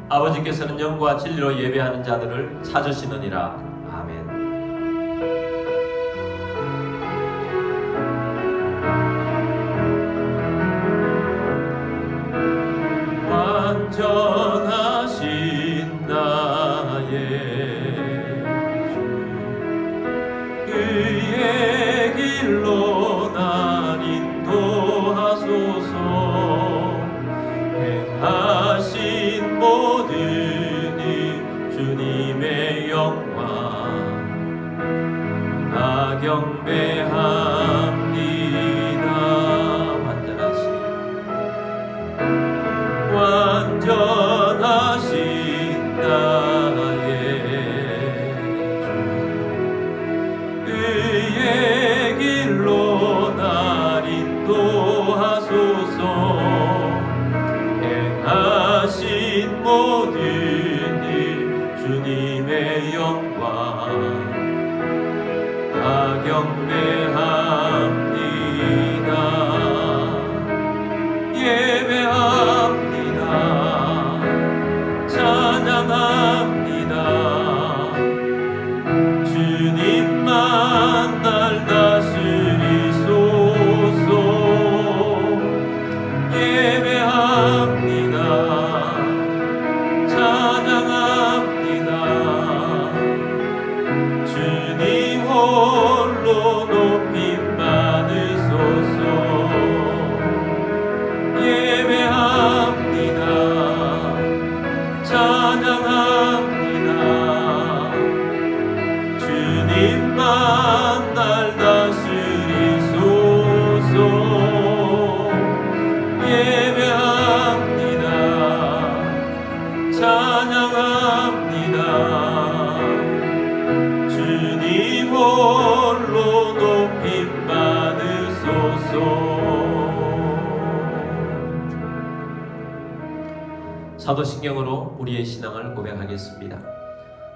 아버지께서는 영과 진리로 예배하는 자들을 찾으시느니라. 아멘. 완전하신 나의 주, 의의 길로 날 인도하소서. 행하신 모든 일 주님의 영광 다 경배합니다. 완전하신 나의 주, 의의 길로 날 인도하소서. 행하신 모든 일 주님의 영광 다 경배합니다. 예배합니다. 찬양합니다. 주님만 날 다스리소서. 예배합니다. 찬양합니다. 주님 홀로 높임 받으소서. 예배합니다. 찬양합니다. 주님만 날 다스리소서. 예배합니다. 찬양합니다. 주님 홀로 높임 받으소서. 사도신경으로 우리의 신앙을 고백하겠습니다.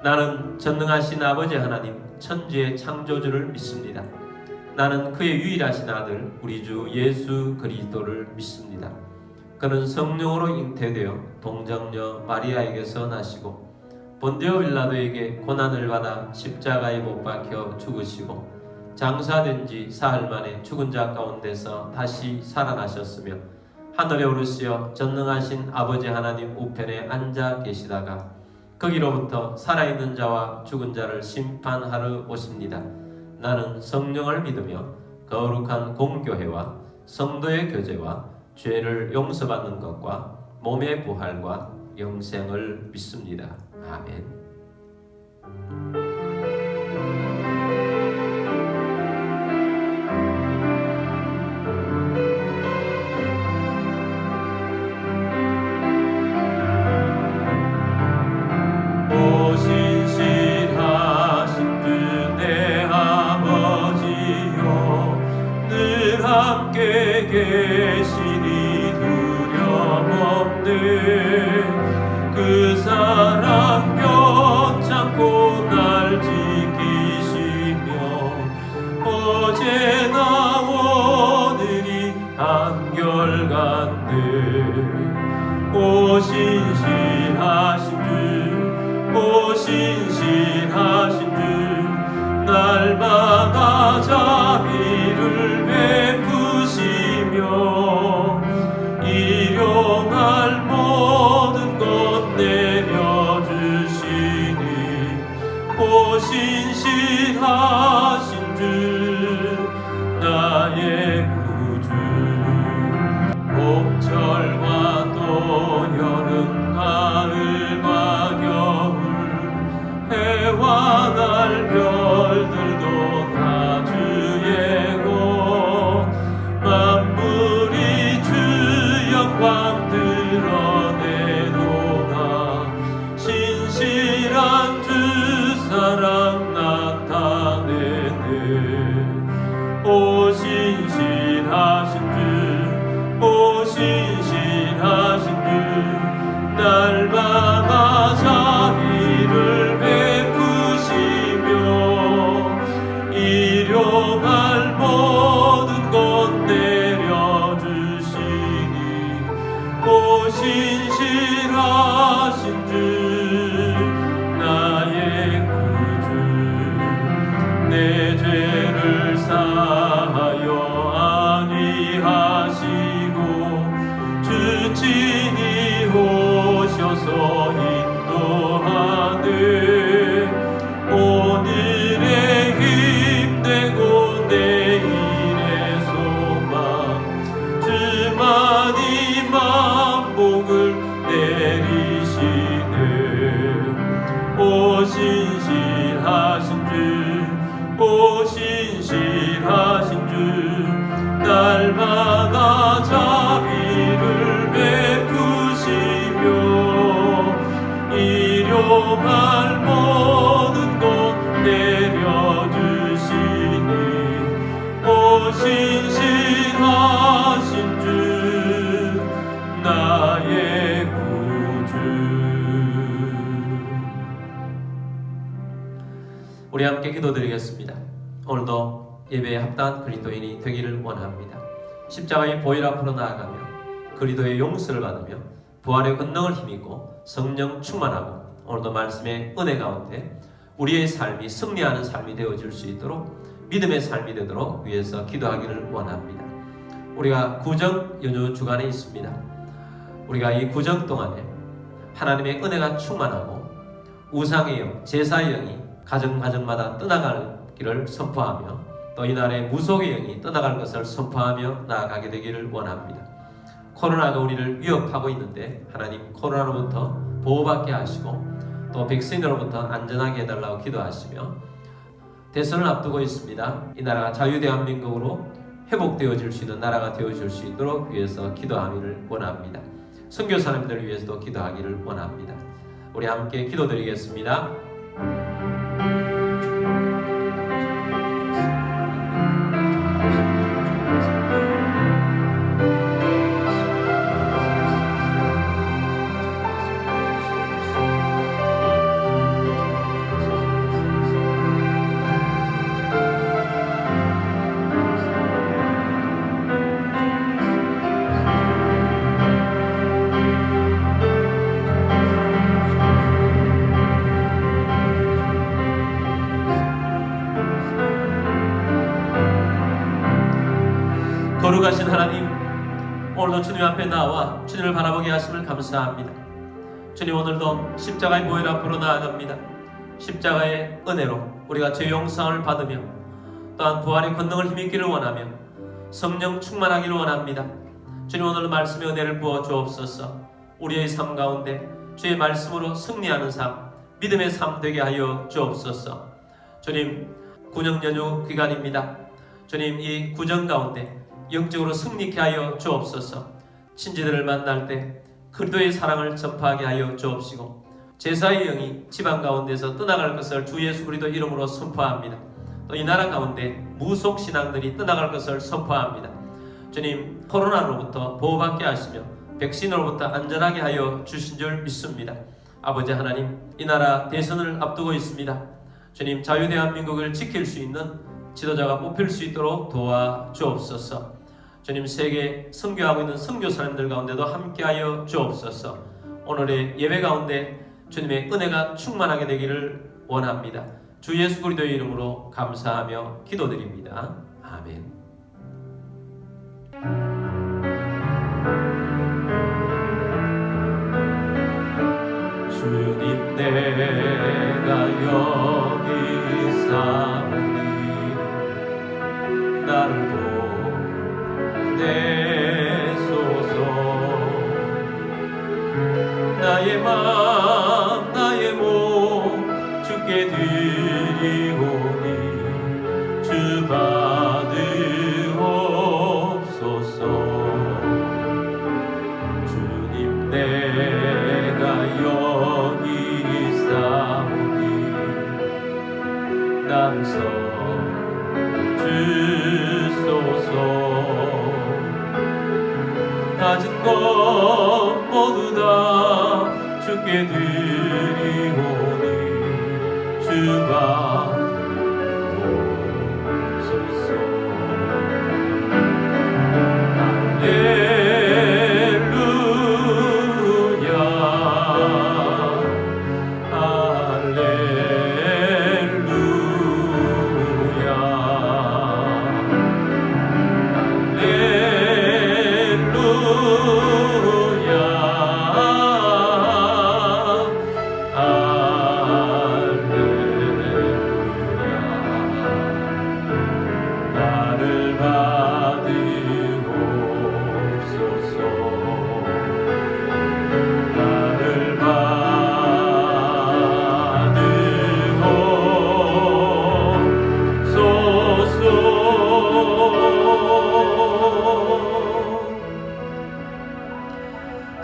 나는 전능하신 아버지 하나님 천지의 창조주를 믿습니다. 나는 그의 유일하신 아들 우리 주 예수 그리스도를 믿습니다. 그는 성령으로 잉태되어 동정녀 마리아에게서 나시고 본디오 빌라도에게 고난을 받아 십자가에 못 박혀 죽으시고 장사된 지 사흘 만에 죽은 자 가운데서 다시 살아나셨으며 하늘에 오르시어 전능하신 아버지 하나님 우편에 앉아 계시다가 거기로부터 살아있는 자와 죽은 자를 심판하러 오십니다. 나는 성령을 믿으며 거룩한 공교회와 성도의 교제와 죄를 용서받는 것과 몸의 부활과 영생을 믿습니다. 아멘. 신실하신 주 내 아버지여 늘 함께 계시니 두려움없네. 그 사랑 변찮고 날 지키시며 어제나 오늘이 한결같네. 오 신실하신 주, 오 신실하신 주, 날마다 자비를 베푸시며 일용할 모든 것 내려주시니 오 신실하신 주, 나의 신실하신 주, 오 신실하신 주, 날마다 자비를 베푸시며 일용할 모든 것 내려주시니, 오 신실하신 주, 나의 구주, 내 죄를 사하여 안위하시고 주친이 오셔서 인도하네. 오늘의 힘되고 내일의 소망, 주만이 만복을 내리시네. 오 신실하신 주, 오 신실하신 주, 날마다 자비를 베푸시며 일용할 모든 것 내려주시니, 오 신실하신 주, 나의 구주. 우리 함께 기도드리겠습니다. 오늘도 예배에 합당한 그리스도인이 되기를 원합니다. 십자가의 보혈 앞으로 나아가며 그리스도의 용서를 받으며 부활의 권능을 힘입고 성령 충만하고 오늘도 말씀의 은혜 가운데 우리의 삶이 승리하는 삶이 되어질 수 있도록 믿음의 삶이 되도록 위해서 기도하기를 원합니다. 우리가 구정 연휴 주간에 있습니다. 우리가 이 구정 동안에 하나님의 은혜가 충만하고 우상의 영, 제사의 영이 가정마다 떠나가기를 선포하며 또 이날에 무속의 영이 떠나갈 것을 선포하며 나아가게 되기를 원합니다. 코로나가 우리를 위협하고 있는데 하나님 코로나로부터 보호받게 하시고 또 백신으로부터 안전하게 해달라고 기도하시며 대선을 앞두고 있습니다. 이 나라가 자유대한민국으로 회복되어질 수 있는 나라가 되어질 수 있도록 위해서 기도하기를 원합니다. 선교사님들을 위해서도 기도하기를 원합니다. 우리 함께 기도드리겠습니다. 거룩하신 하나님, 오늘도 주님 앞에 나와 주님을 바라보게 하심을 감사합니다. 주님, 오늘도 십자가의 보혈 앞으로 나아갑니다. 십자가의 은혜로 우리가 죄 용서를 받으며 또한 부활의 권능을 힘입기를 원하며 성령 충만하기를 원합니다. 주님, 오늘 말씀의 은혜를 부어 주옵소서. 우리의 삶 가운데 주의 말씀으로 승리하는 삶, 믿음의 삶 되게 하여 주옵소서. 주님, 구정 연휴 기간입니다. 주님, 이 구정 가운데 영적으로 승리케 하여 주옵소서. 친지들을 만날 때 그리스도의 사랑을 전파하게 하여 주옵시고 제사의 영이 집안 가운데서 떠나갈 것을 주 예수 그리스도 이름으로 선포합니다. 또 이 나라 가운데 무속 신앙들이 떠나갈 것을 선포합니다. 주님, 코로나로부터 보호받게 하시며 백신으로부터 안전하게 하여 주신 줄 믿습니다. 아버지 하나님, 이 나라 대선을 앞두고 있습니다. 주님, 자유대한민국을 지킬 수 있는 지도자가 뽑힐 수 있도록 도와주옵소서. 주님, 세계 선교하고 있는 선교사님들 가운데도 함께하여 주옵소서. 오늘의 예배 가운데 주님의 은혜가 충만하게 되기를 원합니다. 주 예수 그리스도의 이름으로 감사하며 기도드립니다. 아멘. 주님, 내가 여기 있사오니 나를 보내소서. 나의 맘 나의 몸 주께 드리오니 주 받으옵소서. 주님, 내가 여기 있사오니 나를 서 주소서. 주께 드리오니 주가 되옵소서.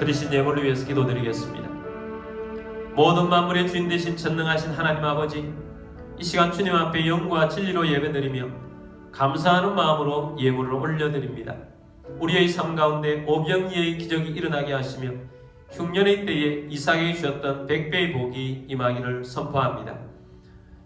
드리신 예물을 위해서 기도드리겠습니다. 모든 만물의 주인 되신 전능하신 하나님 아버지, 이 시간 주님 앞에 영과 진리로 예배드리며 감사하는 마음으로 예물을 올려드립니다. 우리의 삶 가운데 오병이의 기적이 일어나게 하시며 흉년의 때에 이삭에게 주셨던 100배의 복이 임하기를 선포합니다.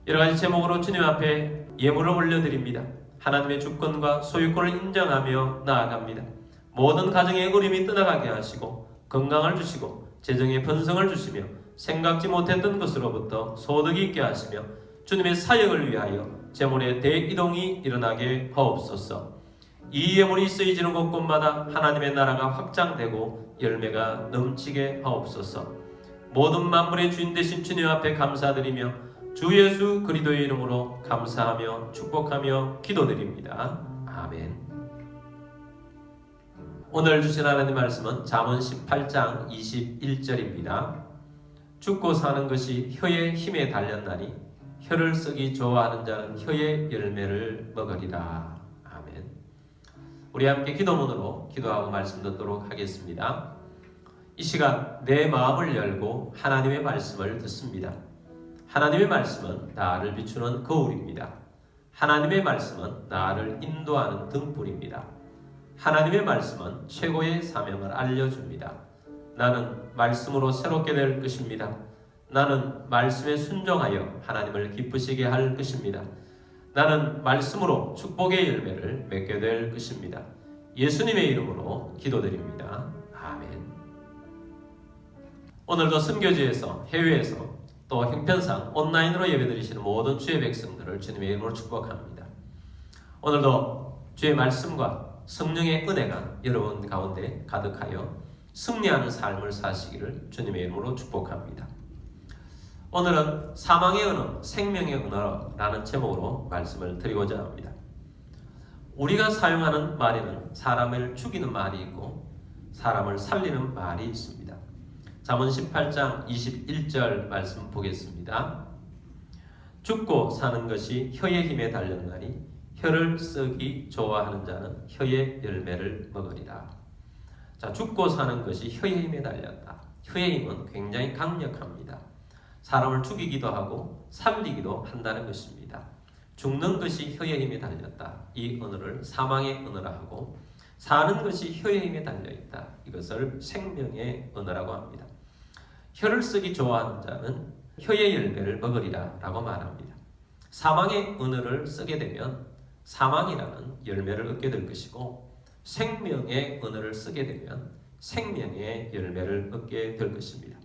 여러가지 제목으로 주님 앞에 예물을 올려드립니다. 하나님의 주권과 소유권을 인정하며 나아갑니다. 모든 가정의 어려움이 떠나가게 하시고 건강을 주시고 재정의 번성을 주시며 생각지 못했던 것으로부터 소득이 있게 하시며 주님의 사역을 위하여 재물의 대이동이 일어나게 하옵소서. 이 예물이 쓰여지는 곳곳마다 하나님의 나라가 확장되고 열매가 넘치게 하옵소서. 모든 만물의 주인 되신 주님 앞에 감사드리며 주 예수 그리스도의 이름으로 감사하며 축복하며 기도드립니다. 아멘. 오늘 주신 하나님 말씀은 잠언 18장 21절입니다. 죽고 사는 것이 혀의 힘에 달렸나니 혀를 쓰기 좋아하는 자는 혀의 열매를 먹으리라. 아멘. 우리 함께 기도문으로 기도하고 말씀 듣도록 하겠습니다. 이 시간 내 마음을 열고 하나님의 말씀을 듣습니다. 하나님의 말씀은 나를 비추는 거울입니다. 하나님의 말씀은 나를 인도하는 등불입니다. 하나님의 말씀은 최고의 사명을 알려줍니다. 나는 말씀으로 새롭게 될 것입니다. 나는 말씀에 순종하여 하나님을 기쁘시게 할 것입니다. 나는 말씀으로 축복의 열매를 맺게 될 것입니다. 예수님의 이름으로 기도드립니다. 아멘. 오늘도 선교지에서, 해외에서 또 형편상 온라인으로 예배드리시는 모든 주의 백성들을 주님의 이름으로 축복합니다. 오늘도 주의 말씀과 성령의 은혜가 여러분 가운데 가득하여 승리하는 삶을 사시기를 주님의 이름으로 축복합니다. 오늘은 사망의 언어, 생명의 언어라는 제목으로 말씀을 드리고자 합니다. 우리가 사용하는 말에는 사람을 죽이는 말이 있고 사람을 살리는 말이 있습니다. 잠언 18장 21절 말씀 보겠습니다. 죽고 사는 것이 혀의 힘에 달렸나니 혀를 쓰기 좋아하는 자는 혀의 열매를 먹으리라. 자, 죽고 사는 것이 혀의 힘에 달렸다. 혀의 힘은 굉장히 강력합니다. 사람을 죽이기도 하고 살리기도 한다는 것입니다. 죽는 것이 혀의 힘에 달렸다. 이 언어를 사망의 언어라 하고 사는 것이 혀의 힘에 달려있다. 이것을 생명의 언어라고 합니다. 혀를 쓰기 좋아하는 자는 혀의 열매를 먹으리라 라고 말합니다. 사망의 언어를 쓰게 되면 사망이라는 열매를 얻게 될 것이고 생명의 언어를 쓰게 되면 생명의 열매를 얻게 될 것입니다.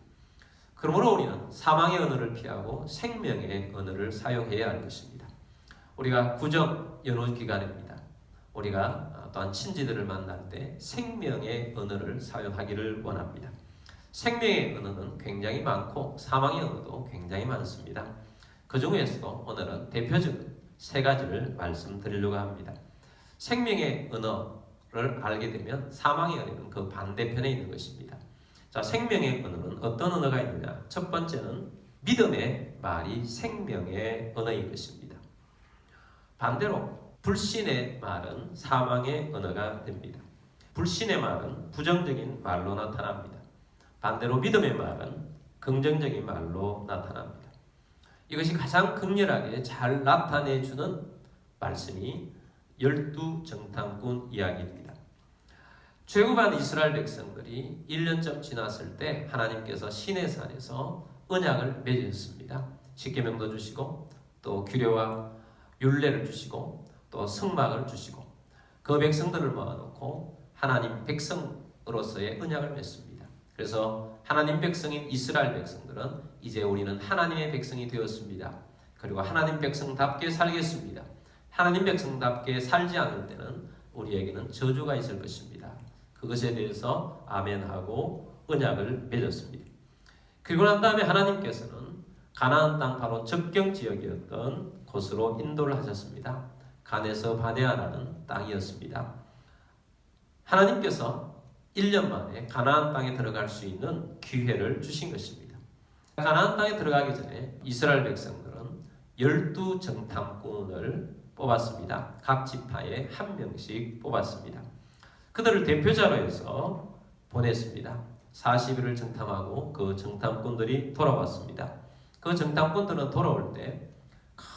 그러므로 우리는 사망의 언어를 피하고 생명의 언어를 사용해야 할 것입니다. 우리가 구정 연휴 기간입니다. 우리가 또한 친지들을 만날 때 생명의 언어를 사용하기를 원합니다. 생명의 언어는 굉장히 많고 사망의 언어도 굉장히 많습니다. 그 중에서도 오늘은 대표적인 세 가지를 말씀드리려고 합니다. 생명의 언어를 알게 되면 사망의 언어는 그 반대편에 있는 것입니다. 자, 생명의 언어는 어떤 언어가 있느냐? 첫 번째는 믿음의 말이 생명의 언어인 것입니다. 반대로 불신의 말은 사망의 언어가 됩니다. 불신의 말은 부정적인 말로 나타납니다. 반대로 믿음의 말은 긍정적인 말로 나타납니다. 이것이 가장 극렬하게 잘 나타내주는 말씀이 12정탐꾼 이야기입니다. 최후반 이스라엘 백성들이 1년쯤 지났을 때 하나님께서 시내산에서 언약을 맺으셨습니다. 십계명도 주시고 또 규례와 율례를 주시고 또 성막을 주시고 그 백성들을 모아놓고 하나님 백성으로서의 언약을 맺습니다. 그래서 하나님 백성인 이스라엘 백성들은 이제 우리는 하나님의 백성이 되었습니다. 그리고 하나님 백성답게 살겠습니다. 하나님 백성답게 살지 않을 때는 우리에게는 저주가 있을 것입니다. 그것에 대해서 아멘하고 언약을 맺었습니다. 그리고 난 다음에 하나님께서는 가나안 땅 바로 접경 지역이었던 곳으로 인도를 하셨습니다. 간에서 바네아라는 땅이었습니다. 하나님께서 1년 만에 가나안 땅에 들어갈 수 있는 기회를 주신 것입니다. 가나안 땅에 들어가기 전에 이스라엘 백성들은 12정탐꾼을 뽑았습니다. 각 지파에 한 명씩 뽑았습니다. 그들을 대표자로 해서 보냈습니다. 40일을 정탐하고 그 정탐꾼들이 돌아왔습니다. 그 정탐꾼들은 돌아올 때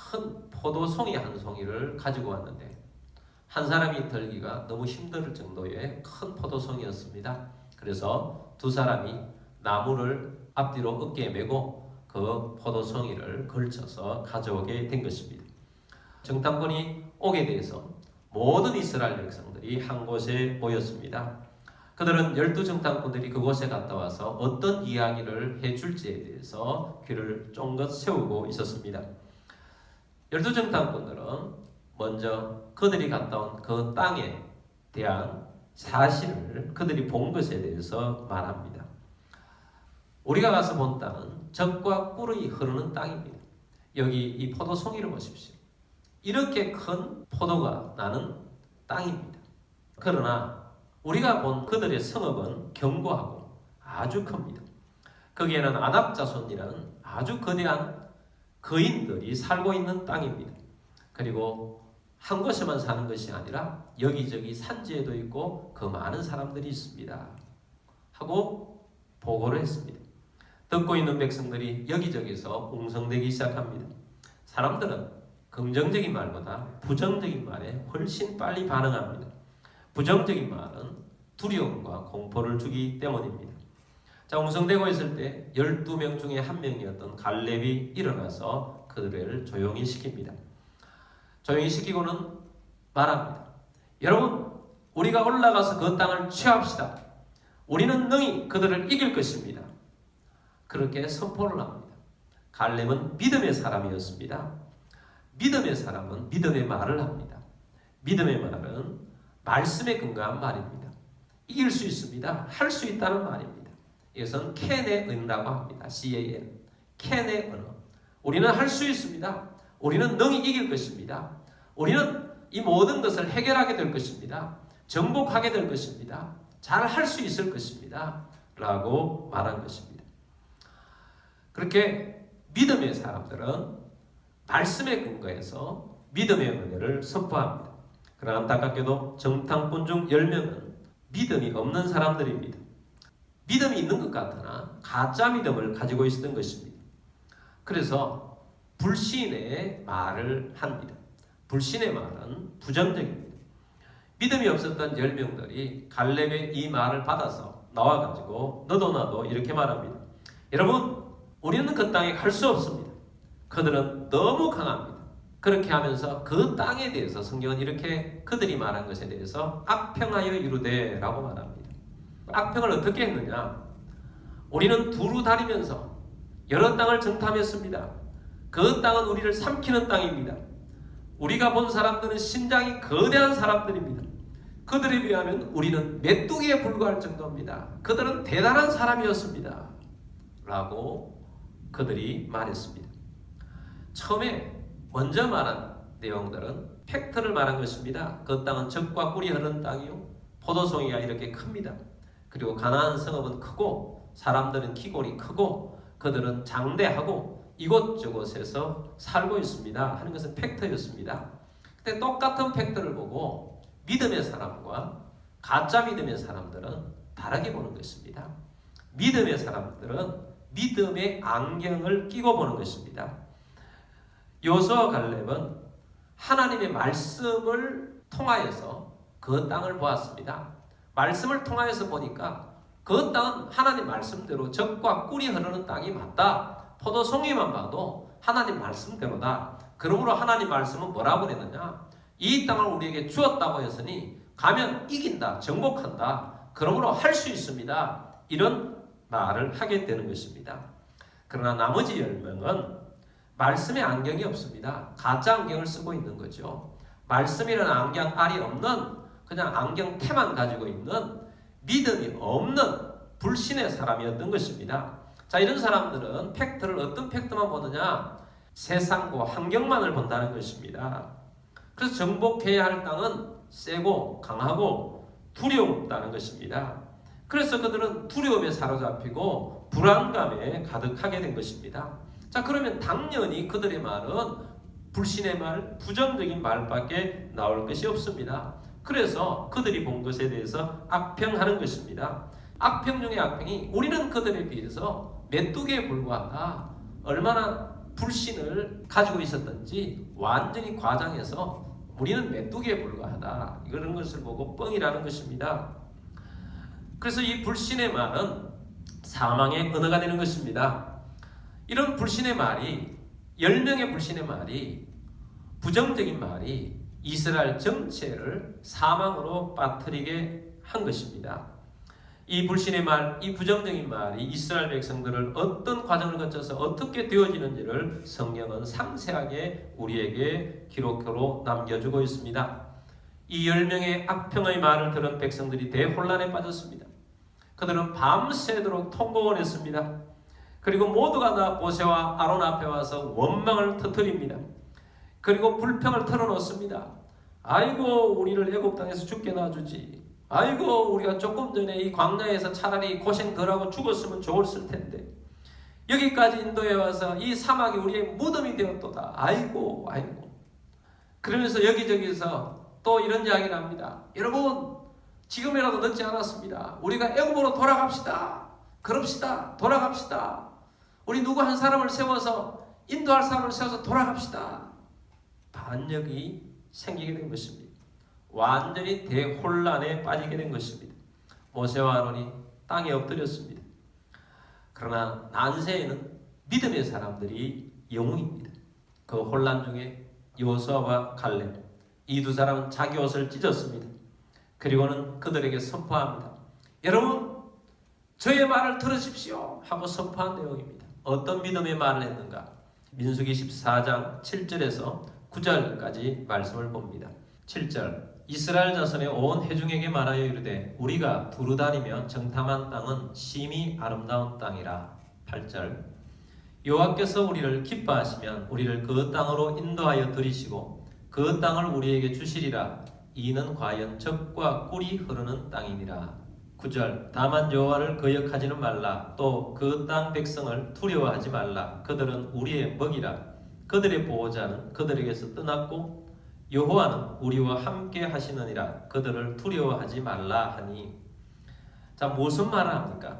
큰 포도송이 한 송이를 가지고 왔는데 한 사람이 들기가 너무 힘들 정도의 큰 포도송이였습니다. 그래서 두 사람이 나무를 앞뒤로 어깨에 메고 그 포도송이를 걸쳐서 가져오게 된 것입니다. 정탐꾼이 오게 돼서 모든 이스라엘 백성들이 한 곳에 모였습니다. 그들은 12정탐꾼들이 그곳에 갔다 와서 어떤 이야기를 해줄지에 대해서 귀를 쫑긋 세우고 있었습니다. 12정탐꾼들은 먼저 그들이 갔다 온 그 땅에 대한 사실을 그들이 본 것에 대해서 말합니다. 우리가 가서 본 땅은 젖과 꿀이 흐르는 땅입니다. 여기 이 포도송이를 보십시오. 이렇게 큰 포도가 나는 땅입니다. 그러나 우리가 본 그들의 성읍은 견고하고 아주 큽니다. 거기에는 아낙 자손이라는 아주 거대한 거인들이 살고 있는 땅입니다. 그리고 한 곳에만 사는 것이 아니라 여기저기 산지에도 있고 그 많은 사람들이 있습니다. 하고 보고를 했습니다. 듣고 있는 백성들이 여기저기서 웅성대기 시작합니다. 사람들은 긍정적인 말보다 부정적인 말에 훨씬 빨리 반응합니다. 부정적인 말은 두려움과 공포를 주기 때문입니다. 자, 웅성대고 있을 때 12명 중에 한 명이었던 갈렙이 일어나서 그들을 조용히 시킵니다. 조용히 시키고는 말합니다. 여러분, 우리가 올라가서 그 땅을 취합시다. 우리는 능히 그들을 이길 것입니다. 그렇게 선포를 합니다. 갈렙은 믿음의 사람이었습니다. 믿음의 사람은 믿음의 말을 합니다. 믿음의 말은 말씀에 근거한 말입니다. 이길 수 있습니다. 할 수 있다는 말입니다. 이것은 캔의 은라고 합니다. CAN. 캔의 언어. 우리는 할 수 있습니다. 우리는 능히 이길 것입니다. 우리는 이 모든 것을 해결하게 될 것입니다. 정복하게 될 것입니다. 잘 할 수 있을 것입니다. 라고 말한 것입니다. 그렇게 믿음의 사람들은 말씀에 근거해서 믿음의 은혜를 선포합니다. 그러나 안타깝게도 정탐꾼 중 10명은 믿음이 없는 사람들입니다. 믿음이 있는 것 같으나 가짜 믿음을 가지고 있었던 것입니다. 그래서 불신의 말을 합니다. 불신의 말은 부정적입니다. 믿음이 없었던 10명들이 갈렙의 이 말을 받아서 나와가지고 너도 나도 이렇게 말합니다. 여러분, 우리는 그 땅에 갈 수 없습니다. 그들은 너무 강합니다. 그렇게 하면서 그 땅에 대해서 성경은 이렇게 그들이 말한 것에 대해서 악평하여 이르되 라고 말합니다. 악평을 어떻게 했느냐? 우리는 두루 다니면서 여러 땅을 정탐했습니다. 그 땅은 우리를 삼키는 땅입니다. 우리가 본 사람들은 신장이 거대한 사람들입니다. 그들에 비하면 우리는 메뚜기에 불과할 정도입니다. 그들은 대단한 사람이었습니다. 라고 그들이 말했습니다. 처음에 먼저 말한 내용들은 팩트를 말한 것입니다. 그 땅은 젖과 꿀이 흐르는 땅이요, 포도송이가 이렇게 큽니다. 그리고 가나안 성읍은 크고 사람들은 키골이 크고 그들은 장대하고 이곳저곳에서 살고 있습니다 하는 것은 팩트였습니다. 근데 똑같은 팩트를 보고 믿음의 사람과 가짜 믿음의 사람들은 다르게 보는 것입니다. 믿음의 사람들은 믿음의 안경을 끼고 보는 것입니다. 여호수아와 갈렙은 하나님의 말씀을 통하여서 그 땅을 보았습니다. 말씀을 통하여서 보니까 그 땅은 하나님 말씀대로 젖과 꿀이 흐르는 땅이 맞다. 포도송이만 봐도 하나님 말씀대로다. 그러므로 하나님 말씀은 뭐라고 그랬느냐? 이 땅을 우리에게 주었다고 했으니 가면 이긴다, 정복한다. 그러므로 할 수 있습니다. 이런 말을 하게 되는 것입니다. 그러나 나머지 10명은 말씀에 안경이 없습니다. 가짜 안경을 쓰고 있는 거죠. 말씀이라는 안경 알이 없는 그냥 안경테만 가지고 있는 믿음이 없는 불신의 사람이었던 것입니다. 자, 이런 사람들은 팩트를 어떤 팩트만 보느냐? 세상과 환경만을 본다는 것입니다. 그래서 정복해야 할 땅은 세고 강하고 두려웠다는 것입니다. 그래서 그들은 두려움에 사로잡히고 불안감에 가득하게 된 것입니다. 자, 그러면 당연히 그들의 말은 불신의 말, 부정적인 말밖에 나올 것이 없습니다. 그래서 그들이 본 것에 대해서 악평하는 것입니다. 악평 중에 악평이 우리는 그들에 비해서 메뚜기에 불과하다. 얼마나 불신을 가지고 있었던지 완전히 과장해서 우리는 메뚜기에 불과하다. 이런 것을 보고 뻥이라는 것입니다. 그래서 이 불신의 말은 사망의 언어가 되는 것입니다. 이런 불신의 말이 10명의 불신의 말이 부정적인 말이 이스라엘 전체를 사망으로 빠뜨리게 한 것입니다. 이 불신의 말, 이 부정적인 말이 이스라엘 백성들을 어떤 과정을 거쳐서 어떻게 되어지는지를 성경은 상세하게 우리에게 기록으로 남겨주고 있습니다. 이 10명의 악평의 말을 들은 백성들이 대혼란에 빠졌습니다. 그들은 밤새도록 통곡을 했습니다. 그리고 모두가 다 모세와 아론 앞에 와서 원망을 터뜨립니다. 그리고 불평을 털어놓습니다. 아이고, 우리를 애굽 땅에서 죽게 놔주지. 아이고, 우리가 조금 전에 이 광야에서 차라리 고생 덜하고 죽었으면 좋았을 텐데 여기까지 인도에 와서 이 사막이 우리의 무덤이 되었도다. 아이고, 아이고. 그러면서 여기저기서 또 이런 이야기를 합니다. 여러분, 지금이라도 늦지 않았습니다. 우리가 애굽으로 돌아갑시다. 그럽시다. 돌아갑시다. 우리 누구 한 사람을 세워서, 인도할 사람을 세워서 돌아갑시다. 반역이 생기게 된 것입니다. 완전히 대혼란에 빠지게 된 것입니다. 모세와 아론이 땅에 엎드렸습니다. 그러나 난세에는 믿음의 사람들이 영웅입니다. 그 혼란 중에 여호수아와 갈렙, 이 두 사람은 자기 옷을 찢었습니다. 그리고는 그들에게 선포합니다. 여러분, 저의 말을 들으십시오 하고 선포한 내용입니다. 어떤 믿음의 말을 했는가? 민수기 14장 7절에서 9절까지 말씀을 봅니다. 7절, 이스라엘 자손의 온 회중에게 말하여 이르되 우리가 두루 다니며 정탐한 땅은 심히 아름다운 땅이라. 8절, 여호와께서 우리를 기뻐하시면 우리를 그 땅으로 인도하여 들이시고 그 땅을 우리에게 주시리라. 이는 과연 젖과 꿀이 흐르는 땅이니라. 9절, 다만 여호와를 거역하지는 말라. 또 그 땅 백성을 두려워하지 말라. 그들은 우리의 먹이라. 그들의 보호자는 그들에게서 떠났고 여호와는 우리와 함께 하시느니라. 그들을 두려워하지 말라 하니. 자, 무슨 말을 합니까?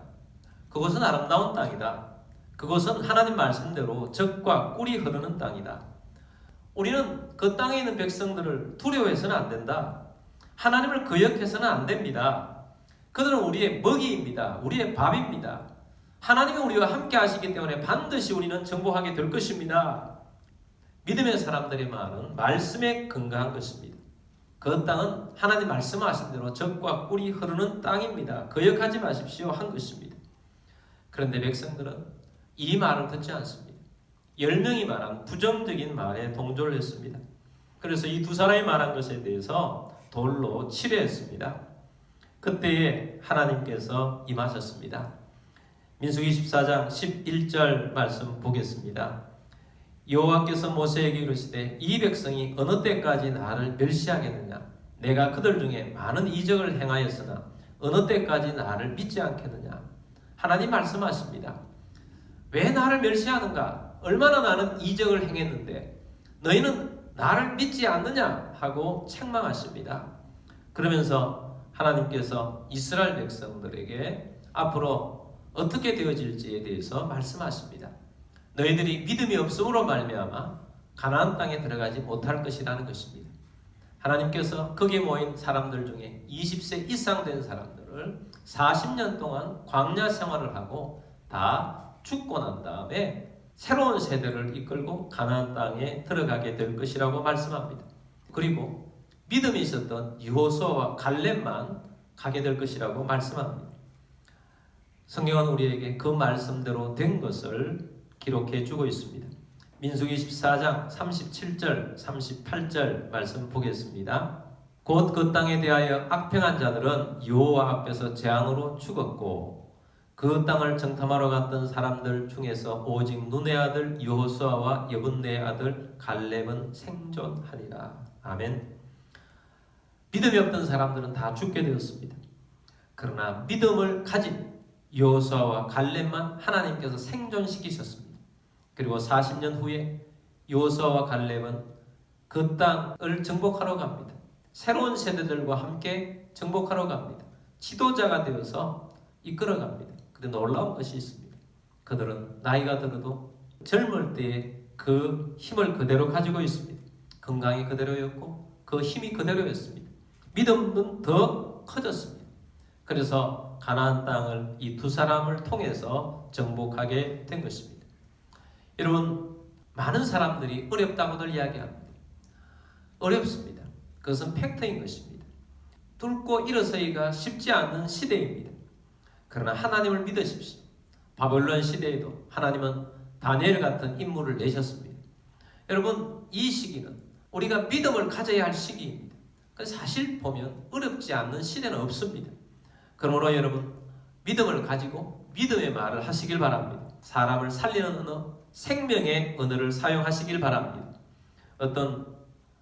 그것은 아름다운 땅이다. 그것은 하나님 말씀대로 젖과 꿀이 흐르는 땅이다. 우리는 그 땅에 있는 백성들을 두려워해서는 안 된다. 하나님을 거역해서는 안 됩니다. 그들은 우리의 먹이입니다. 우리의 밥입니다. 하나님이 우리와 함께 하시기 때문에 반드시 우리는 정복하게 될 것입니다. 믿음의 사람들의 말은 말씀에 근거한 것입니다. 그 땅은 하나님 말씀하신 대로 젖과 꿀이 흐르는 땅입니다. 거역하지 마십시오 한 것입니다. 그런데 백성들은 이 말을 듣지 않습니다. 10명이 말한 부정적인 말에 동조를 했습니다. 그래서 이 두 사람이 말한 것에 대해서 돌로 치려했습니다. 그때에 하나님께서 임하셨습니다. 민수기 14장 11절 말씀 보겠습니다. 여호와께서 모세에게 이르시되 이 백성이 어느 때까지 나를 멸시하겠느냐? 내가 그들 중에 많은 이적을 행하였으나 어느 때까지 나를 믿지 않겠느냐? 하나님 말씀하십니다. 왜 나를 멸시하는가? 얼마나 나는 이적을 행했는데 너희는 나를 믿지 않느냐? 하고 책망하십니다. 그러면서 하나님께서 이스라엘 백성들에게 앞으로 어떻게 되어질지에 대해서 말씀하십니다. 너희들이 믿음이 없음으로 말미암아 가나안 땅에 들어가지 못할 것이라는 것입니다. 하나님께서 거기에 모인 사람들 중에 20세 이상 된 사람들을 40년 동안 광야 생활을 하고 다 죽고 난 다음에 새로운 세대를 이끌고 가나안 땅에 들어가게 될 것이라고 말씀합니다. 그리고 믿음이 있었던 여호수아와 갈렙만 가게 될 것이라고 말씀합니다. 성경은 우리에게 그 말씀대로 된 것을 기록해 주고 있습니다. 민수기 14장 37절 38절 말씀 보겠습니다. 곧 그 땅에 대하여 악평한 자들은 여호와 앞에서 재앙으로 죽었고 그 땅을 정탐하러 갔던 사람들 중에서 오직 눈의 아들 여호수아와 여분네의 아들 갈렙은 생존하리라. 아멘. 믿음이 없던 사람들은 다 죽게 되었습니다. 그러나 믿음을 가진 여호수아와 갈렙만 하나님께서 생존시키셨습니다. 그리고 40년 후에 여호수아와 갈렙은 그 땅을 정복하러 갑니다. 새로운 세대들과 함께 정복하러 갑니다. 지도자가 되어서 이끌어갑니다. 그런데 놀라운 것이 있습니다. 그들은 나이가 들어도 젊을 때의 그 힘을 그대로 가지고 있습니다. 건강이 그대로였고 그 힘이 그대로였습니다. 믿음은 더 커졌습니다. 그래서 가나안 땅을 이 두 사람을 통해서 정복하게 된 것입니다. 여러분, 많은 사람들이 어렵다고들 이야기합니다. 어렵습니다. 그것은 팩트인 것입니다. 뚫고 일어서기가 쉽지 않은 시대입니다. 그러나 하나님을 믿으십시오. 바벨론 시대에도 하나님은 다니엘 같은 인물을 내셨습니다. 여러분, 이 시기는 우리가 믿음을 가져야 할 시기입니다. 사실 보면 어렵지 않는 시대는 없습니다. 그러므로 여러분, 믿음을 가지고 믿음의 말을 하시길 바랍니다. 사람을 살리는 언어, 생명의 언어를 사용하시길 바랍니다. 어떤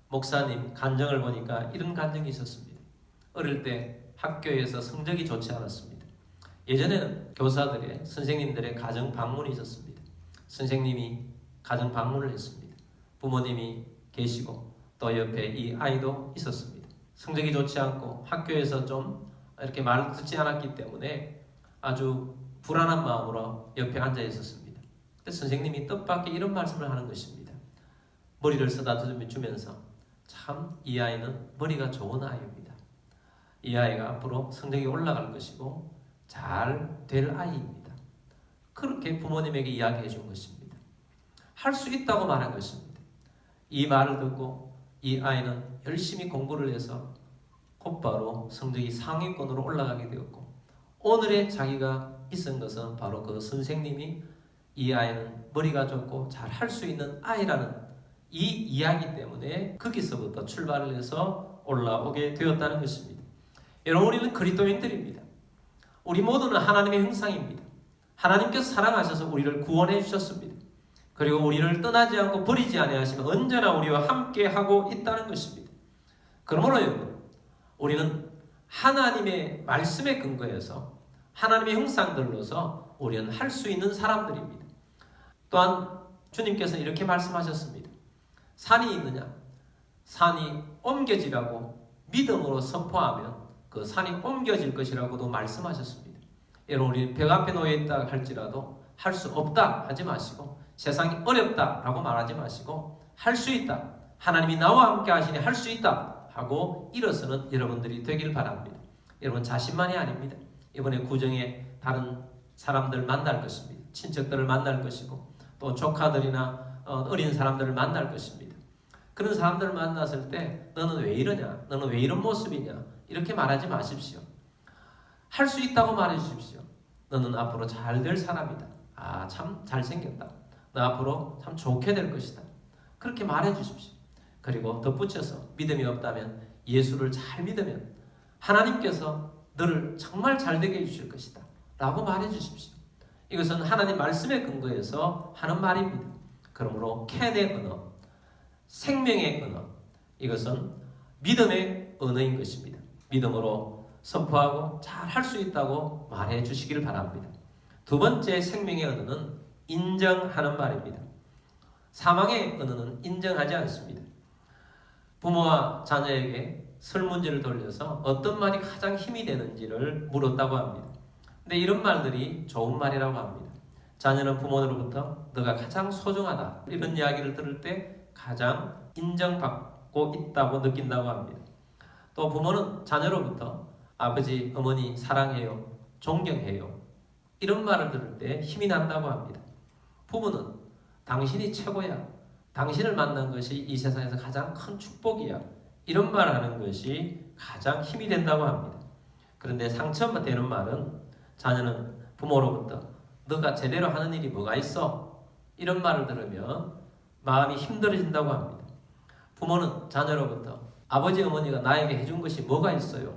목사님 간증을 보니까 이런 간증이 있었습니다. 어릴 때 학교에서 성적이 좋지 않았습니다. 예전에는 교사들의, 선생님들의 가정 방문이 있었습니다. 선생님이 가정 방문을 했습니다. 부모님이 계시고 또 옆에 이 아이도 있었습니다. 성적이 좋지 않고 학교에서 좀 이렇게 말을 듣지 않았기 때문에 아주 불안한 마음으로 옆에 앉아 있었습니다. 그때 선생님이 뜻밖의 이런 말씀을 하는 것입니다. 머리를 쓰다듬어 주면서 참 이 아이는 머리가 좋은 아이입니다. 이 아이가 앞으로 성적이 올라갈 것이고 잘 될 아이입니다. 그렇게 부모님에게 이야기해 준 것입니다. 할 수 있다고 말한 것입니다. 이 말을 듣고 이 아이는 열심히 공부를 해서 곧바로 성적이 상위권으로 올라가게 되었고 오늘의 자기가 있은 것은 바로 그 선생님이 이 아이는 머리가 좋고 잘 할 수 있는 아이라는 이 이야기 때문에 거기서부터 출발을 해서 올라오게 되었다는 것입니다. 여러분, 우리는 그리스도인들입니다. 우리 모두는 하나님의 형상입니다. 하나님께서 사랑하셔서 우리를 구원해 주셨습니다. 그리고 우리를 떠나지 않고 버리지 아니하시면 언제나 우리와 함께 하고 있다는 것입니다. 그러므로 여러분, 우리는 하나님의 말씀에 근거해서 하나님의 형상들로서 우리는 할 수 있는 사람들입니다. 또한 주님께서 이렇게 말씀하셨습니다. 산이 있느냐? 산이 옮겨지라고 믿음으로 선포하면 그 산이 옮겨질 것이라고도 말씀하셨습니다. 여러분, 우리 벽 앞에 놓여 있다 할지라도 할 수 없다 하지 마시고 세상이 어렵다라고 말하지 마시고 할 수 있다. 하나님이 나와 함께 하시니 할 수 있다 하고 일어서는 여러분들이 되길 바랍니다. 여러분, 자신만이 아닙니다. 이번에 구정에 다른 사람들 만날 것입니다. 친척들을 만날 것이고 또 조카들이나 어린 사람들을 만날 것입니다. 그런 사람들을 만났을 때 너는 왜 이러냐? 너는 왜 이런 모습이냐? 이렇게 말하지 마십시오. 할 수 있다고 말해 주십시오. 너는 앞으로 잘 될 사람이다. 아, 참 잘생겼다. 너 앞으로 참 좋게 될 것이다. 그렇게 말해 주십시오. 그리고 덧붙여서 믿음이 없다면 예수를 잘 믿으면 하나님께서 너를 정말 잘되게 해주실 것이다 라고 말해 주십시오. 이것은 하나님 말씀에 근거해서 하는 말입니다. 그러므로 캔의 언어, 생명의 언어, 이것은 믿음의 언어인 것입니다. 믿음으로 선포하고 잘 할 수 있다고 말해 주시길 바랍니다. 두 번째 생명의 언어는 인정하는 말입니다. 사망의 언어는 인정하지 않습니다. 부모와 자녀에게 설문지를 돌려서 어떤 말이 가장 힘이 되는지를 물었다고 합니다. 근데 이런 말들이 좋은 말이라고 합니다. 자녀는 부모로부터 너가 가장 소중하다 이런 이야기를 들을 때 가장 인정받고 받고 있다고 느낀다고 합니다. 또 부모는 자녀로부터 아버지, 어머니 사랑해요, 존경해요, 이런 말을 들을 때 힘이 난다고 합니다. 부모는 당신이 최고야, 당신을 만난 것이 이 세상에서 가장 큰 축복이야, 이런 말을 하는 것이 가장 힘이 된다고 합니다. 그런데 상처되는 말은 자녀는 부모로부터 너가 제대로 하는 일이 뭐가 있어? 이런 말을 들으면 마음이 힘들어진다고 합니다. 부모는 자녀로부터 아버지, 어머니가 나에게 해준 것이 뭐가 있어요?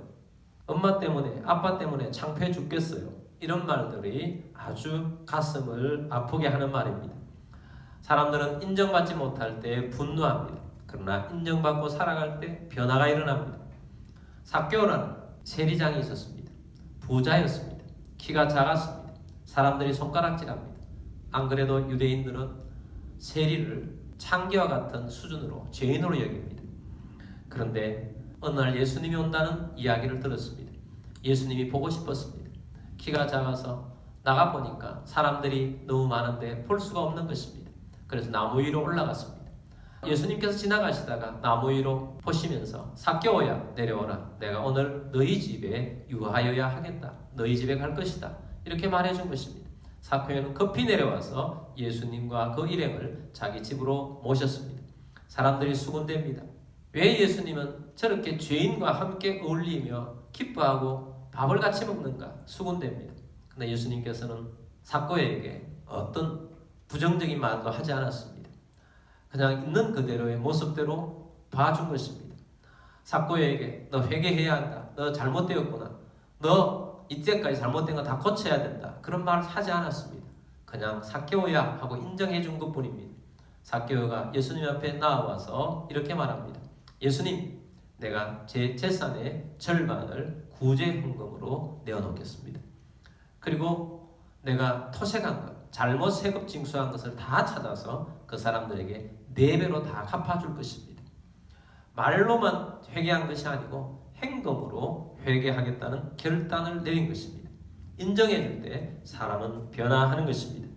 엄마 때문에, 아빠 때문에 창피해 죽겠어요. 이런 말들이 아주 가슴을 아프게 하는 말입니다. 사람들은 인정받지 못할 때 분노합니다. 그러나 인정받고 살아갈 때 변화가 일어납니다. 삭개오라는 세리장이 있었습니다. 부자였습니다. 키가 작았습니다. 사람들이 손가락질합니다. 안 그래도 유대인들은 세리를 창기와 같은 수준으로 죄인으로 여깁니다. 그런데 어느 날 예수님이 온다는 이야기를 들었습니다. 예수님이 보고 싶었습니다. 키가 작아서 나가보니까 사람들이 너무 많은데 볼 수가 없는 것입니다. 그래서 나무 위로 올라갔습니다. 예수님께서 지나가시다가 나무 위로 보시면서 삭개오야 내려오라, 내가 오늘 너희 집에 유하여야 하겠다, 너희 집에 갈 것이다, 이렇게 말해준 것입니다. 삭개오는 급히 내려와서 예수님과 그 일행을 자기 집으로 모셨습니다. 사람들이 수군댑니다. 왜 예수님은 저렇게 죄인과 함께 어울리며 기뻐하고 밥을 같이 먹는가 수군댑니다. 그런데 예수님께서는 삭개오에게 어떤 부정적인 말도 하지 않았습니다. 그냥 있는 그대로의 모습대로 봐준 것입니다. 삭개오에게 너 회개해야 한다, 너 잘못되었구나, 너 이때까지 잘못된 거 다 고쳐야 된다, 그런 말을 하지 않았습니다. 그냥 삭개오야 하고 인정해 준 것뿐입니다. 삭개오가 예수님 앞에 나와서 이렇게 말합니다. 예수님, 내가 제 재산의 절반을 구제 헌금으로 내어놓겠습니다. 그리고 내가 토색한 것, 잘못 세금 징수한 것을 다 찾아서 그 사람들에게 4배로 다 갚아줄 것입니다. 말로만 회개한 것이 아니고 행동으로 회개하겠다는 결단을 내린 것입니다. 인정해 줄 때 사람은 변화하는 것입니다.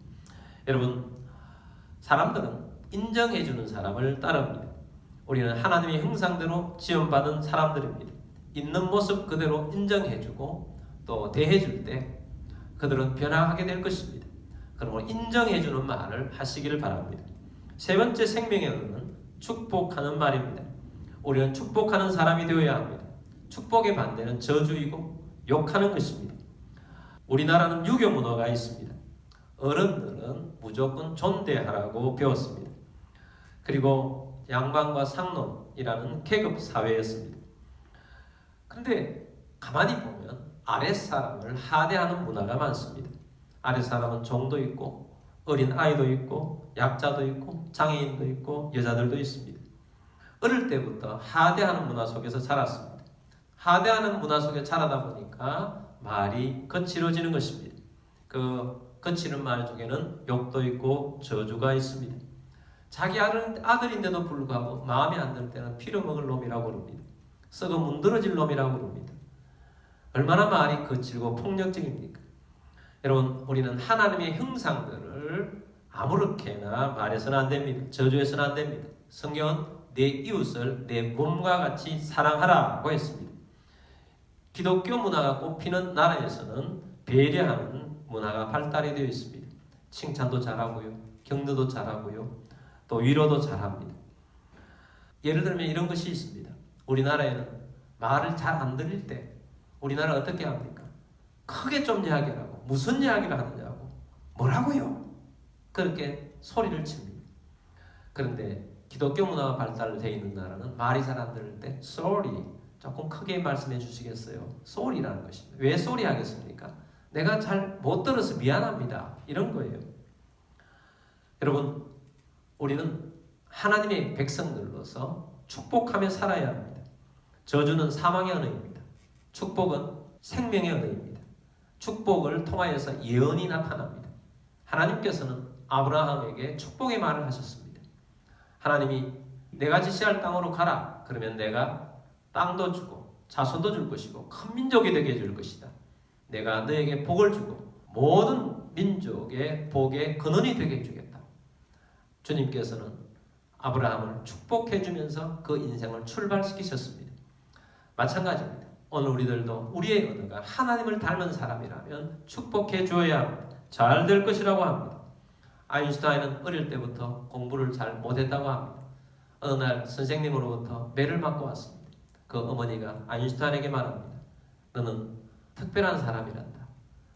여러분, 사람들은 인정해 주는 사람을 따릅니다. 우리는 하나님의 형상대로 지원받은 사람들입니다. 있는 모습 그대로 인정해 주고 또 대해 줄 때 그들은 변화하게 될 것입니다. 그러므로 인정해 주는 말을 하시기를 바랍니다. 세 번째 생명의 언어는 축복하는 말입니다. 우리는 축복하는 사람이 되어야 합니다. 축복의 반대는 저주이고 욕하는 것입니다. 우리나라는 유교 문화가 있습니다. 어른들은 무조건 존대하라고 배웠습니다. 그리고 양반과 상놈이라는 계급 사회였습니다. 그런데 가만히 보면 아랫사람을 하대하는 문화가 많습니다. 아랫사람은 종도 있고 어린 아이도 있고 약자도 있고 장애인도 있고 여자들도 있습니다. 어릴 때부터 하대하는 문화 속에서 자랐습니다. 하대하는 문화 속에 자라다 보니까 말이 거칠어지는 것입니다. 그 거칠은 말 중에는 욕도 있고 저주가 있습니다. 자기 아들인데도 불구하고 마음에 안 들 때는 피려먹을 놈이라고 그럽니다. 썩어 문드러질 놈이라고 그럽니다. 얼마나 말이 거칠고 폭력적입니까? 여러분, 우리는 하나님의 형상들을 아무렇게나 말해서는 안 됩니다. 저주해서는 안 됩니다. 성경은 내 이웃을 내 몸과 같이 사랑하라고 했습니다. 기독교 문화가 꼽히는 나라에서는 배려하는 문화가 발달이 되어 있습니다. 칭찬도 잘하고요, 격려도 잘하고요, 또 위로도 잘합니다. 예를 들면 이런 것이 있습니다. 우리나라에는 말을 잘 안 들릴 때 우리나라는 어떻게 합니까? 크게 좀 이야기하라고. 무슨 이야기를 하느냐고. 뭐라고요? 그렇게 소리를 칩니다. 그런데 기독교 문화가 발달되어 있는 나라는 말이 잘 안 들릴 때 sorry, 조금 크게 말씀해 주시겠어요? sorry라는 것입니다. 왜 sorry 하겠습니까? 내가 잘 못 들어서 미안합니다, 이런 거예요. 여러분, 우리는 하나님의 백성들로서 축복하며 살아야 합니다. 저주는 사망의 언어입니다. 축복은 생명의 언어입니다. 축복을 통하여서 예언이 나타납니다. 하나님께서는 아브라함에게 축복의 말을 하셨습니다. 하나님이 내가 지시할 땅으로 가라. 그러면 내가 땅도 주고 자손도 줄 것이고 큰 민족이 되게 해줄 것이다. 내가 너에게 복을 주고 모든 민족의 복의 근원이 되게 해주겠다. 주님께서는 아브라함을 축복해주면서 그 인생을 출발시키셨습니다. 마찬가지입니다. 오늘 우리들도 우리의 언어가 하나님을 닮은 사람이라면 축복해 주어야 합니다. 잘 될 것이라고 합니다. 아인슈타인은 어릴 때부터 공부를 잘 못했다고 합니다. 어느 날 선생님으로부터 매를 맞고 왔습니다. 그 어머니가 아인슈타인에게 말합니다. 너는 특별한 사람이란다.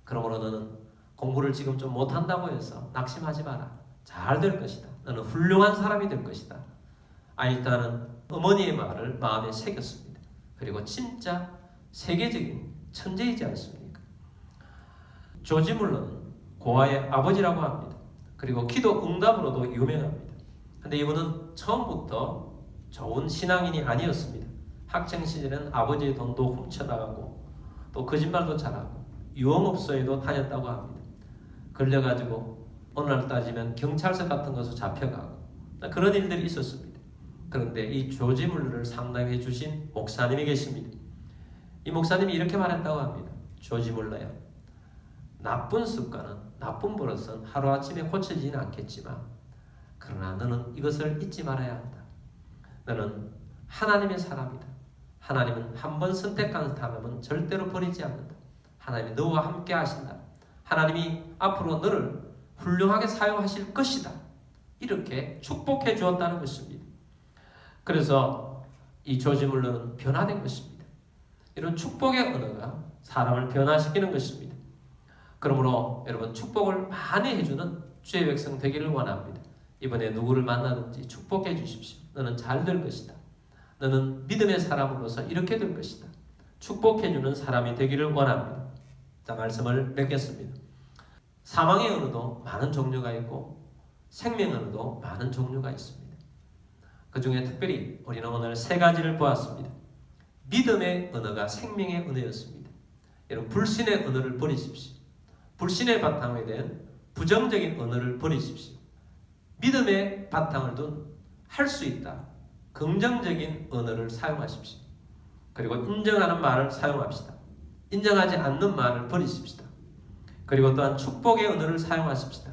그러므로 너는 공부를 지금 좀 못한다고 해서 낙심하지 마라. 잘 될 것이다. 너는 훌륭한 사람이 될 것이다. 아인슈타인은 어머니의 말을 마음에 새겼습니다. 그리고 진짜 세계적인 천재이지 않습니까? 조지 물러는 고아의 아버지라고 합니다. 그리고 기도 응답으로도 유명합니다. 근데 이분은 처음부터 좋은 신앙인이 아니었습니다. 학창 시절에는 아버지의 돈도 훔쳐나가고 또 거짓말도 잘하고 유흥업소에도 다녔다고 합니다. 걸려가지고 오늘 따지면 경찰서 같은 곳에 잡혀가고 그런 일들이 있었습니다. 그런데 이 조지 물러를 상담해 주신 목사님이 계십니다. 이 목사님이 이렇게 말했다고 합니다. 조지 물러야, 나쁜 습관은, 나쁜 버릇은 하루아침에 고쳐지지는 않겠지만 그러나 너는 이것을 잊지 말아야 한다. 너는 하나님의 사람이다. 하나님은 한 번 선택한 사람은 절대로 버리지 않는다. 하나님이 너와 함께 하신다. 하나님이 앞으로 너를 훌륭하게 사용하실 것이다. 이렇게 축복해 주었다는 것입니다. 그래서 이 조지 물러는 변화된 것입니다. 이런 축복의 언어가 사람을 변화시키는 것입니다. 그러므로 여러분 축복을 많이 해주는 주의 백성 되기를 원합니다. 이번에 누구를 만나든지 축복해 주십시오. 너는 잘 될 것이다. 너는 믿음의 사람으로서 이렇게 될 것이다. 축복해주는 사람이 되기를 원합니다. 자, 말씀을 맺겠습니다. 사망의 언어도 많은 종류가 있고 생명 언어도 많은 종류가 있습니다. 그 중에 특별히 우리는 오늘 세 가지를 보았습니다. 믿음의 언어가 생명의 언어였습니다. 여러분 불신의 언어를 버리십시오. 불신의 바탕에 대한 부정적인 언어를 버리십시오. 믿음의 바탕을 둔 할 수 있다. 긍정적인 언어를 사용하십시오. 그리고 인정하는 말을 사용합시다. 인정하지 않는 말을 버리십시다. 그리고 또한 축복의 언어를 사용하십시다.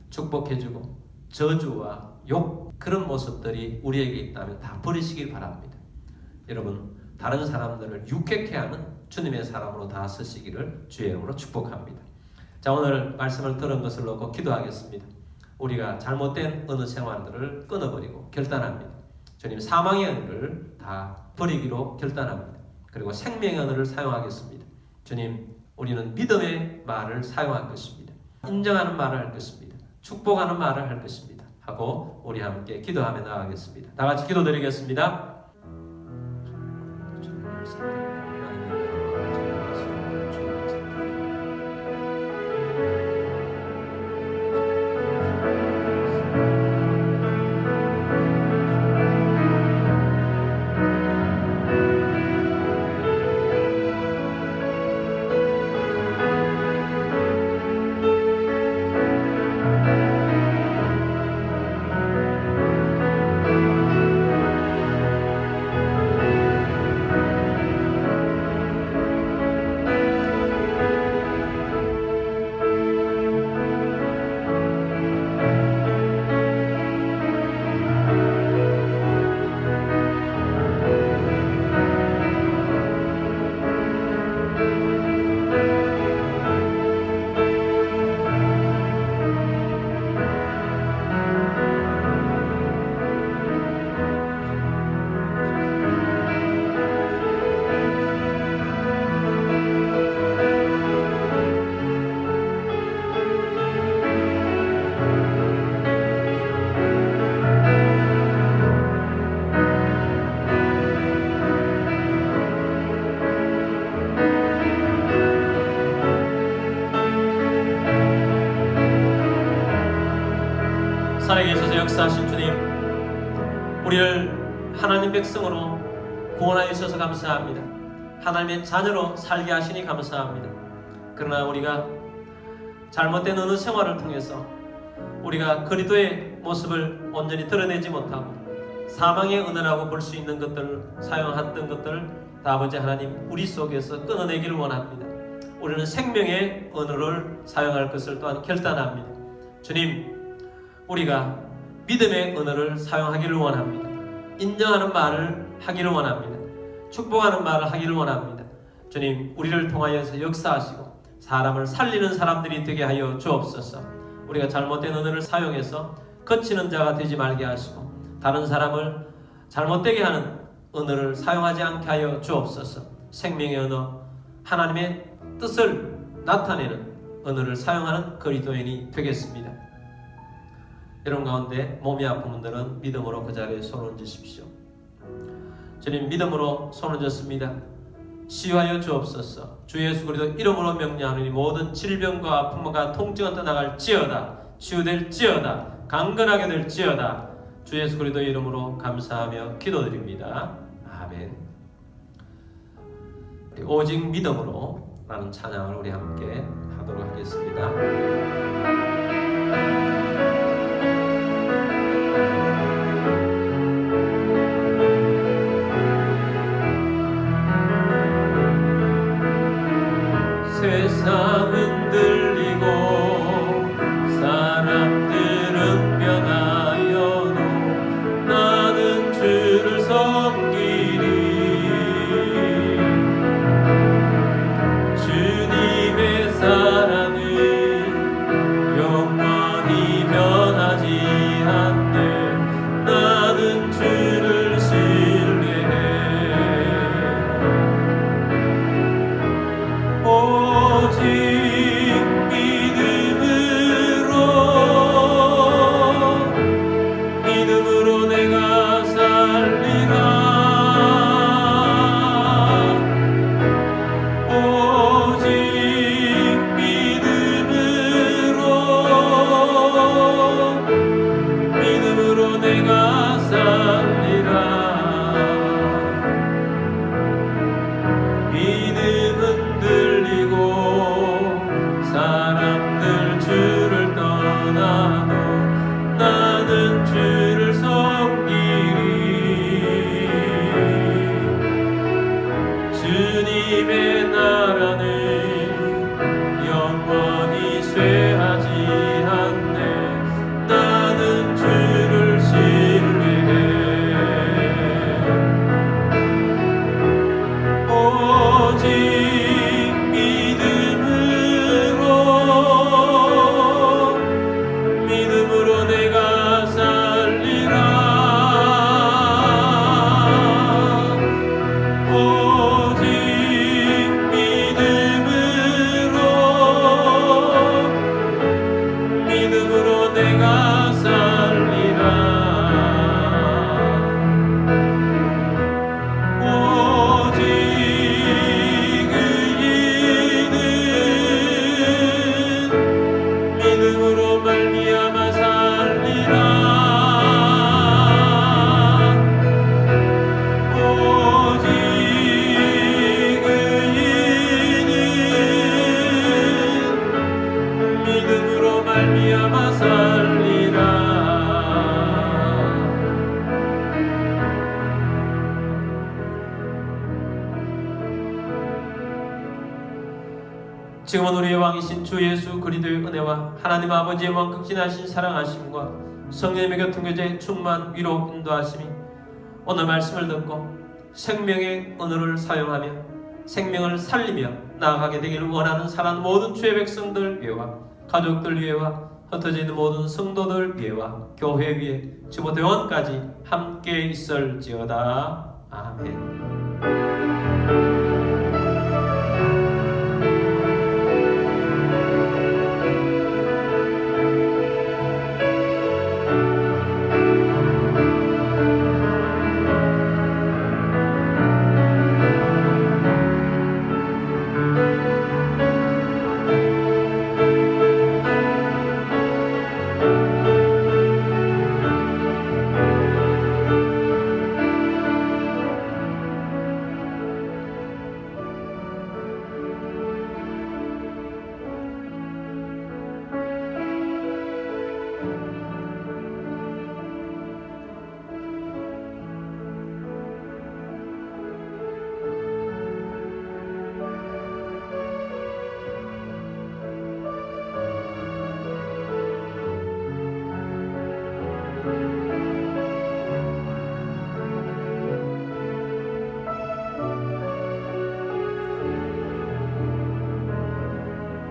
축복해주고 저주와 욕 그런 모습들이 우리에게 있다면 다 버리시길 바랍니다. 여러분 다른 사람들을 유쾌케 하는 주님의 사람으로 다 쓰시기를 주의 이름으로 축복합니다. 자, 오늘 말씀을 들은 것을 놓고 기도하겠습니다. 우리가 잘못된 언어 생활들을 끊어버리고 결단합니다. 주님 사망의 언어를 다 버리기로 결단합니다. 그리고 생명의 언어를 사용하겠습니다. 주님 우리는 믿음의 말을 사용할 것입니다. 인정하는 말을 할 것입니다. 축복하는 말을 할 것입니다. 하고 우리 함께 기도하며 나가겠습니다. 다 같이 기도드리겠습니다. 살아계셔서 역사하신 주님, 우리를 하나님 백성으로 구원하여 주셔서 감사합니다. 하나님의 자녀로 살게 하시니 감사합니다. 그러나 우리가 잘못된 어느 생활을 통해서 우리가 그리스도의 모습을 온전히 드러내지 못하고 사망의 언어라고 볼 수 있는 것들을 사용했던 것들을 다 아버지 하나님 우리 속에서 끊어내기를 원합니다. 우리는 생명의 언어를 사용할 것을 또한 결단합니다. 주님, 우리가 믿음의 언어를 사용하기를 원합니다. 인정하는 말을 하기를 원합니다. 축복하는 말을 하기를 원합니다. 주님, 우리를 통하여서 역사하시고 사람을 살리는 사람들이 되게 하여 주옵소서. 우리가 잘못된 언어를 사용해서 거치는 자가 되지 말게 하시고 다른 사람을 잘못되게 하는 언어를 사용하지 않게 하여 주옵소서. 생명의 언어, 하나님의 뜻을 나타내는 언어를 사용하는 그리스도인이 되겠습니다. 여러분 가운데 몸이 아픈 분들은 믿음으로 그 자리에 손을 얹으십시오. 주님, 믿음으로 손을 얹었습니다. 치유하여 주옵소서. 주 예수 그리스도 이름으로 명령하노니 모든 질병과 아픔과 통증은 떠나갈지어다. 치유될지어다. 강건하게 될지어다. 주 예수 그리스도 이름으로 감사하며 기도드립니다. 아멘. 오직 믿음으로 라는 찬양을 우리 함께 하도록 하겠습니다. 세상은 들리고 사람들은 변하여도 나는 주를 섬기리. 주님의 사랑은 영원히 변하지 않네. 나는 주를 신뢰해. 오직 믿음으로 내가 살리라. 오직 믿음으로 내가 살리라. 믿음은 들리고 사람들 주를 떠나도 나는 주를 섬기리. 주님의 나라는 영원히 쇠하지 않네. 나는 주를 신뢰해. 오직 믿음으로 내가 살리라. 오직 믿음으로 내가 살리라. 오직 의인은 믿음으로 말미암아 살리라. 오직 의인은 믿음으로 말미암아 살리라. 지금은 우리의 왕이신 주 예수 그리스도의 은혜와 하나님 아버지의 왕극진하신 사랑하심과 성령님의 교통교제의 충만 위로 인도하심이 오늘 말씀을 듣고 생명의 언어를 사용하며 생명을 살리며 나아가게 되기를 원하는 사랑하는 모든 주의 백성들 위에와 가족들 위에와 흩어져 있는 모든 성도들 위에와 교회 위에 지금부터 영원까지 함께 있을지어다. 아멘.